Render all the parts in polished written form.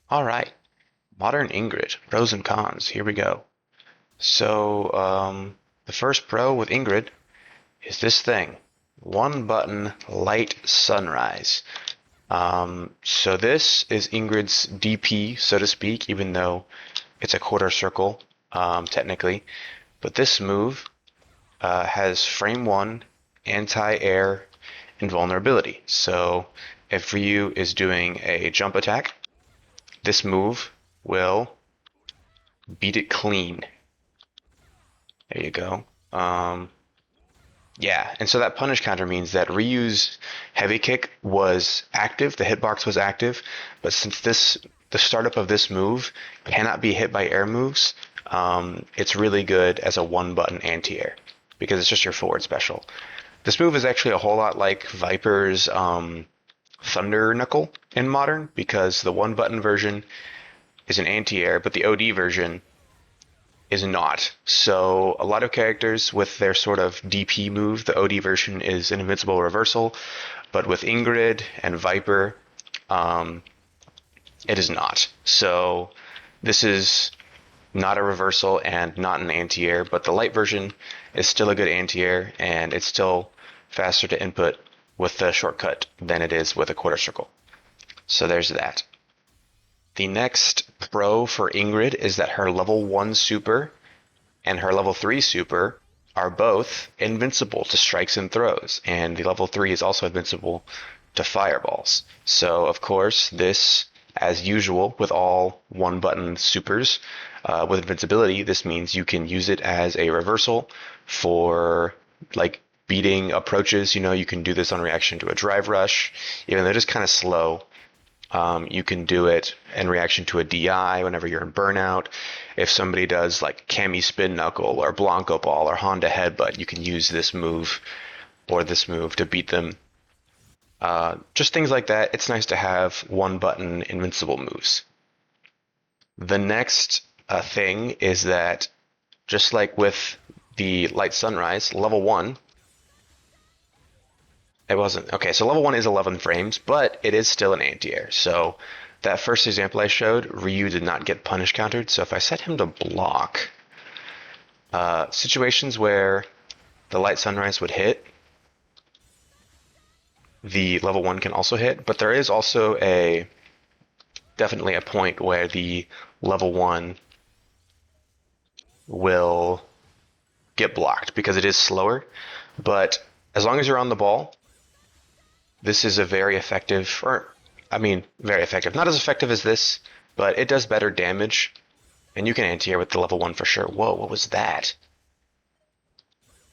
All right, modern Ingrid, pros and cons. Here we go. So, the first pro with Ingrid is this thing, one button light sunrise. So this is Ingrid's DP, so to speak, even though it's a quarter circle, technically. But this move has frame one, anti-air, invulnerability. So if Ryu is doing a jump attack, this move will beat it clean. There you go. Yeah, and so that punish counter means that Ryu's heavy kick was active, the hitbox was active, but since the startup of this move cannot be hit by air moves, it's really good as a one button anti-air because it's just your forward special. This move is actually a whole lot like Viper's Thunder Knuckle in Modern because the one button version is an anti-air, but the OD version is not. So a lot of characters with their sort of DP move, the OD version is an invincible reversal, but with Ingrid and Viper, um, it is not. So this is not a reversal and not an anti-air, but the light version is still a good anti-air, and it's still faster to input with the shortcut than it is with a quarter circle. So there's that. The next pro for Ingrid is that her level 1 super and her level 3 super are both invincible to strikes and throws, and the level 3 is also invincible to fireballs. So, of course, this, as usual with all one button supers with invincibility, this means you can use it as a reversal for like beating approaches. You know, you can do this on reaction to a drive rush, even though it is kind of slow. You can do it in reaction to a DI whenever you're in burnout. If somebody does like Cami Spin Knuckle or Blanco Ball or Honda Headbutt, you can use this move or this move to beat them. Just things like that. It's nice to have one button invincible moves. The next thing is that just like with the Light Sunrise, level 1, it wasn't. Okay, so level 1 is 11 frames, but it is still an anti-air. So that first example I showed, Ryu did not get punish countered. So if I set him to block, situations where the Light Sunrise would hit, the level 1 can also hit, but there is also definitely a point where the level 1 will get blocked because it is slower. But as long as you're on the ball, this is a very effective, or I mean, very effective. Not as effective as this, but it does better damage. And you can anti-air with the level 1 for sure. Whoa, what was that?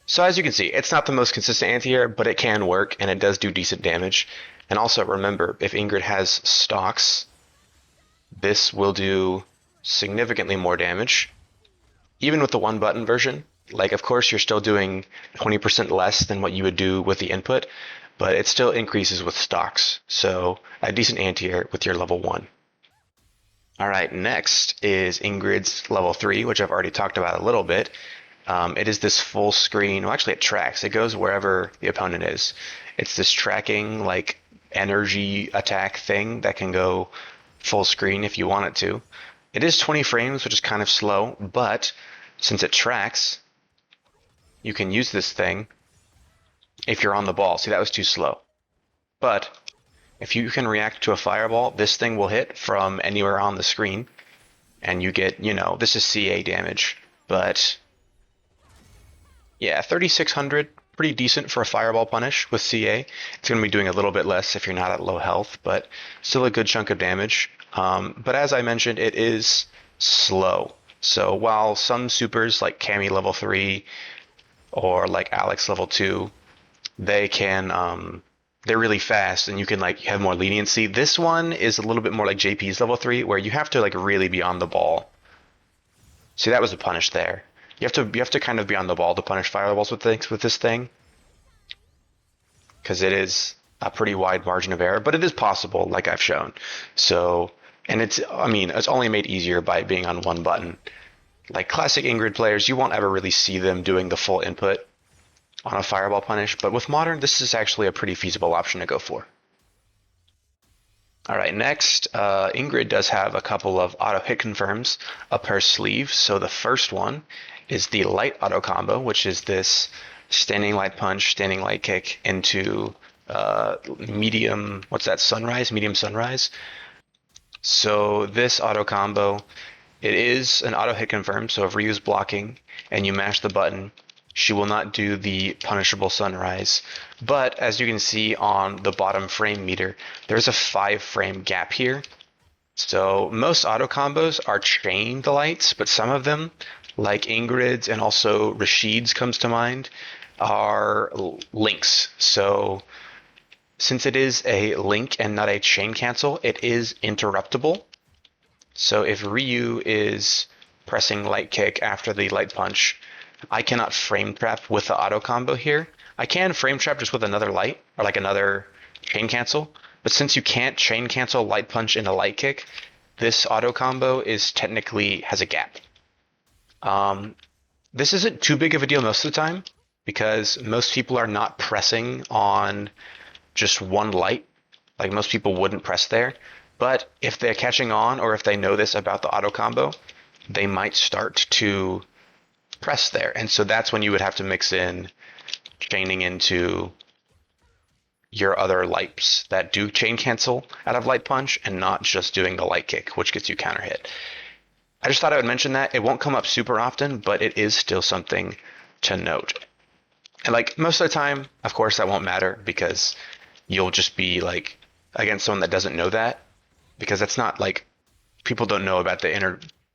So as you can see, it's not the most consistent anti-air, but it can work, and it does do decent damage. And also remember, if Ingrid has stocks, this will do significantly more damage. Even with the one button version, like of course you're still doing 20% less than what you would do with the input, but it still increases with stocks. So a decent anti-air with your level 1. All right, next is Ingrid's level 3, which I've already talked about a little bit. It is this full screen. Well, actually, it tracks. It goes wherever the opponent is. It's this tracking, like, energy attack thing that can go full screen if you want it to. It is 20 frames, which is kind of slow, but since it tracks, you can use this thing if you're on the ball. See, that was too slow. But if you can react to a fireball, this thing will hit from anywhere on the screen, and you get, this is CA damage, but yeah, 3600, pretty decent for a fireball punish with CA. It's going to be doing a little bit less if you're not at low health, but still a good chunk of damage. But as I mentioned, it is slow. So while some supers like Cammy level 3 or like Alex level 2, they can they're really fast and you can like have more leniency. This one is a little bit more like JP's level 3 where you have to like really be on the ball. See, that was a punish there. You have to kind of be on the ball to punish fireballs with this thing because it is a pretty wide margin of error, but it is possible, like I've shown. So, and it's only made easier by being on one button. Like classic Ingrid players, you won't ever really see them doing the full input on a fireball punish, but with modern, this is actually a pretty feasible option to go for. All right, next, Ingrid does have a couple of auto hit confirms up her sleeve. So the first one is the light auto combo, which is this standing light punch, standing light kick into medium, what's that, sunrise, medium sunrise. So this auto combo, it is an auto hit confirm. So if Ryu's blocking and you mash the button, she will not do the punishable sunrise. But as you can see on the bottom frame meter, there's a 5 frame gap here. So most auto combos are chained lights, but some of them, like Ingrid's and also Rashid's comes to mind, are links. So since it is a link and not a chain cancel, it is interruptible. So if Ryu is pressing light kick after the light punch, I cannot frame trap with the auto combo here. I can frame trap just with another light or like another chain cancel, but since you can't chain cancel light punch into light kick, this auto combo is technically has a gap. This isn't too big of a deal most of the time because most people are not pressing on just one light. Like most people wouldn't press there. But if they're catching on or if they know this about the auto combo, they might start to press there. And so that's when you would have to mix in chaining into your other lights that do chain cancel out of light punch and not just doing the light kick, which gets you counter hit. I just thought I would mention that. It won't come up super often, but it is still something to note. And like most of the time, of course, that won't matter because you'll just be like against someone that doesn't know that, because that's not like people don't know about the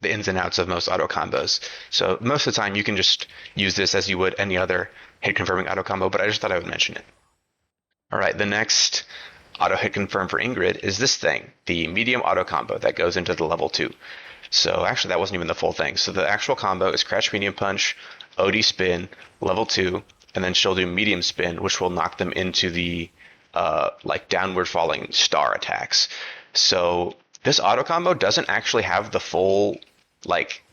ins and outs of most auto combos. So most of the time you can just use this as you would any other hit confirming auto combo, but I just thought I would mention it. All right, the next auto hit confirm for Ingrid is this thing, the medium auto combo that goes into the level 2. So actually that wasn't even the full thing. So the actual combo is crouch medium punch, OD spin, level 2, and then she'll do medium spin, which will knock them into the like downward falling star attacks. So this auto combo doesn't actually have the full, like,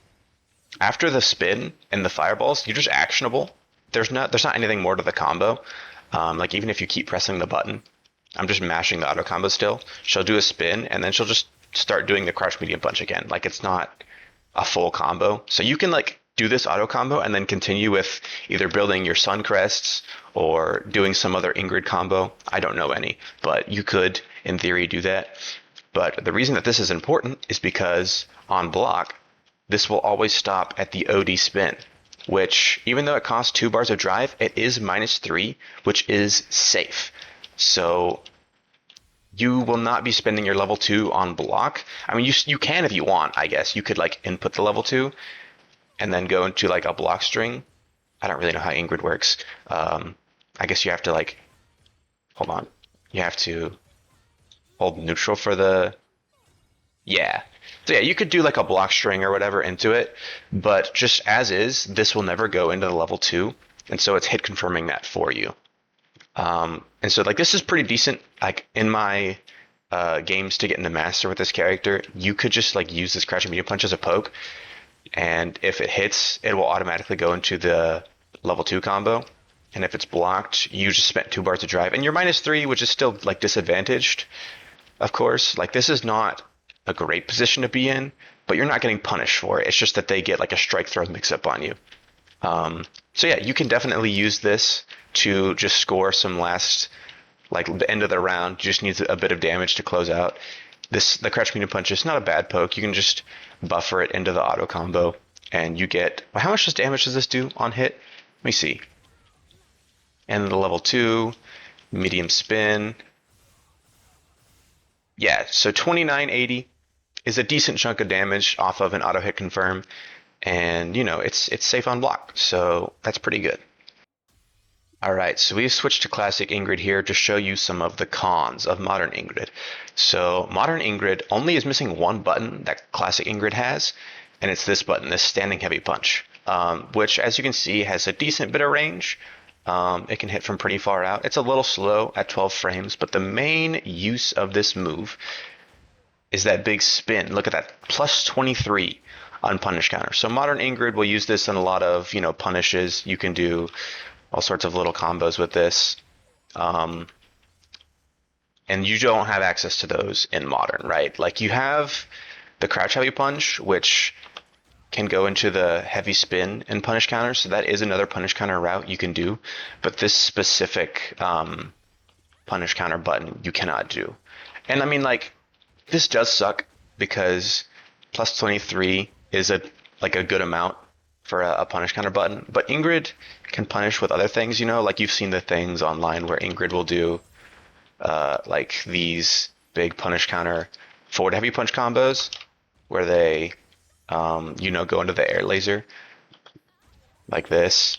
after the spin and the fireballs, you're just actionable. There's not anything more to the combo. Like even if you keep pressing the button, I'm just mashing the auto combo still. She'll do a spin and then she'll just start doing the crouch medium punch again. Like it's not a full combo. So you can like do this auto combo and then continue with either building your sun crests or doing some other Ingrid combo. I don't know any, but you could in theory do that. But the reason that this is important is because on block, this will always stop at the OD spin, which even though it costs 2 bars of drive, it is -3, which is safe. So you will not be spending your level 2 on block. I mean, you can if you want, I guess. You could like input the level 2 and then go into like a block string. I don't really know how Ingrid works. I guess you have to like, hold on. You have to hold neutral for the, yeah. So yeah, you could do like a block string or whatever into it, but just as is, this will never go into the level 2. And so it's hit confirming that for you. And so like this is pretty decent. Like in my games to get into master with this character, you could just like use this crouching medium punch as a poke, and if it hits, it will automatically go into the level 2 combo. And if it's blocked, you just spent 2 bars of drive, and you're -3, which is still like disadvantaged, of course. Like this is not a great position to be in, but you're not getting punished for it. It's just that they get like a strike throw mix up on you. So yeah, you can definitely use this to just score some last, like the end of the round. Just needs a bit of damage to close out. The crouch medium punch is not a bad poke. You can just buffer it into the auto combo, and you get, well, how much damage does this do on hit? Let me see. And the level 2, medium spin. Yeah, so 2980 is a decent chunk of damage off of an auto hit confirm, and you know it's safe on block, so that's pretty good. All right, so we've switched to classic Ingrid here to show you some of the cons of modern Ingrid. So modern Ingrid only is missing one button that classic Ingrid has, and it's this button, this standing heavy punch, which as you can see has a decent bit of range. It can hit from pretty far out. It's a little slow at 12 frames, but the main use of this move is that big spin. Look at that, plus 23 on punish counter. So modern Ingrid will use this in a lot of, punishes. You can do all sorts of little combos with this. and you don't have access to those in modern, right? Like you have the crouch heavy punch, which can go into the heavy spin and punish counter, so that is another punish counter route you can do. But this specific punish counter button you cannot do. And I mean, like, this does suck because plus 23 is a good amount for a punish counter button. But Ingrid can punish with other things, like you've seen the things online where Ingrid will do like these big punish counter forward heavy punch combos where they go into the air laser like this.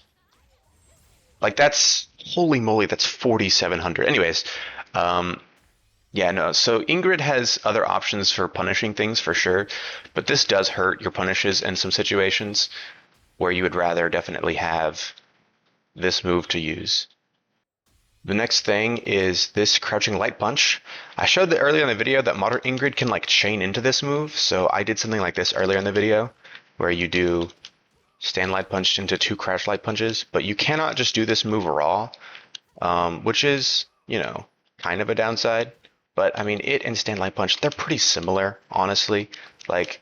Like that's holy moly, that's 4,700. Anyways, yeah, no. So Ingrid has other options for punishing things for sure, but this does hurt your punishes in some situations where you would rather definitely have this move to use. The next thing is this crouching light punch. I showed that earlier in the video that modern Ingrid can like chain into this move, so I did something like this earlier in the video where you do stand light punch into two crouch light punches, but you cannot just do this move raw, which is, kind of a downside. But I mean, it and stand light punch, they're pretty similar, honestly. Like,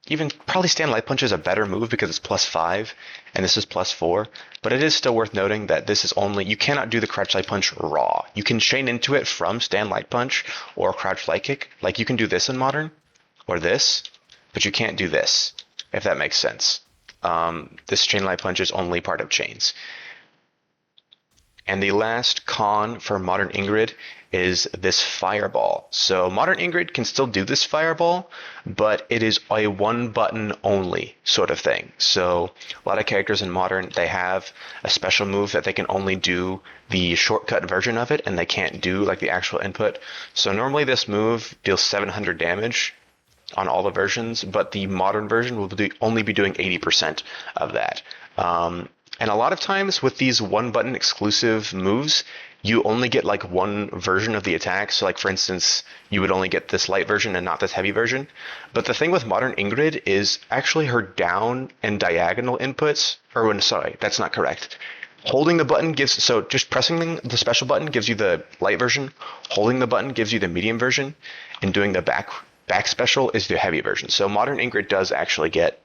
even probably stand light punch is a better move because it's +5 and this is +4, but it is still worth noting that this is only, you cannot do the crouch light punch raw. You can chain into it from stand light punch or crouch light kick. Like you can do this in modern or this, but you can't do this, if that makes sense. This chain light punch is only part of chains. And the last con for modern Ingrid is this fireball. So modern Ingrid can still do this fireball, but it is a one button only sort of thing. So a lot of characters in modern, they have a special move that they can only do the shortcut version of it, and they can't do like the actual input. So normally this move deals 700 damage on all the versions, but the modern version will only be doing 80% of that. And a lot of times with these one button exclusive moves, you only get like one version of the attack. So like for instance, you would only get this light version and not this heavy version. But the thing with modern Ingrid is actually her down and diagonal inputs, sorry, that's not correct. Holding the button so just pressing the special button gives you the light version, holding the button gives you the medium version, and doing the back special is the heavy version. So modern Ingrid does actually get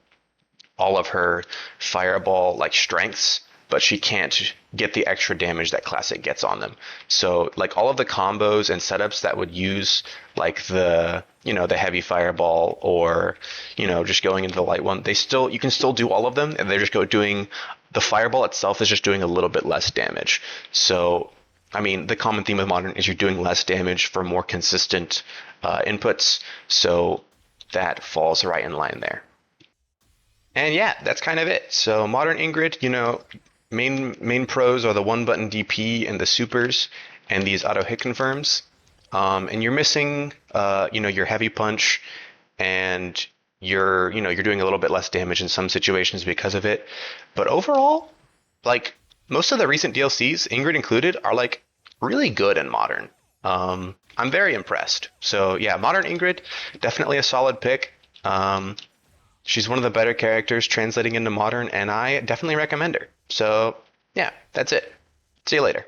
all of her fireball like strengths, but she can't get the extra damage that classic gets on them. So like all of the combos and setups that would use like the heavy fireball or just going into the light one, you can still do all of them, and they're just doing the fireball itself is just doing a little bit less damage. So I mean, the common theme with modern is you're doing less damage for more consistent inputs, so that falls right in line there. And yeah, that's kind of it. So modern Ingrid, main pros are the one button DP and the supers and these auto hit confirms. And you're missing your heavy punch, and you're doing a little bit less damage in some situations because of it. But overall, like most of the recent DLCs, Ingrid included, are like really good in modern. I'm very impressed. So yeah, modern Ingrid, definitely a solid pick. She's one of the better characters translating into modern, and I definitely recommend her. So yeah, that's it. See you later.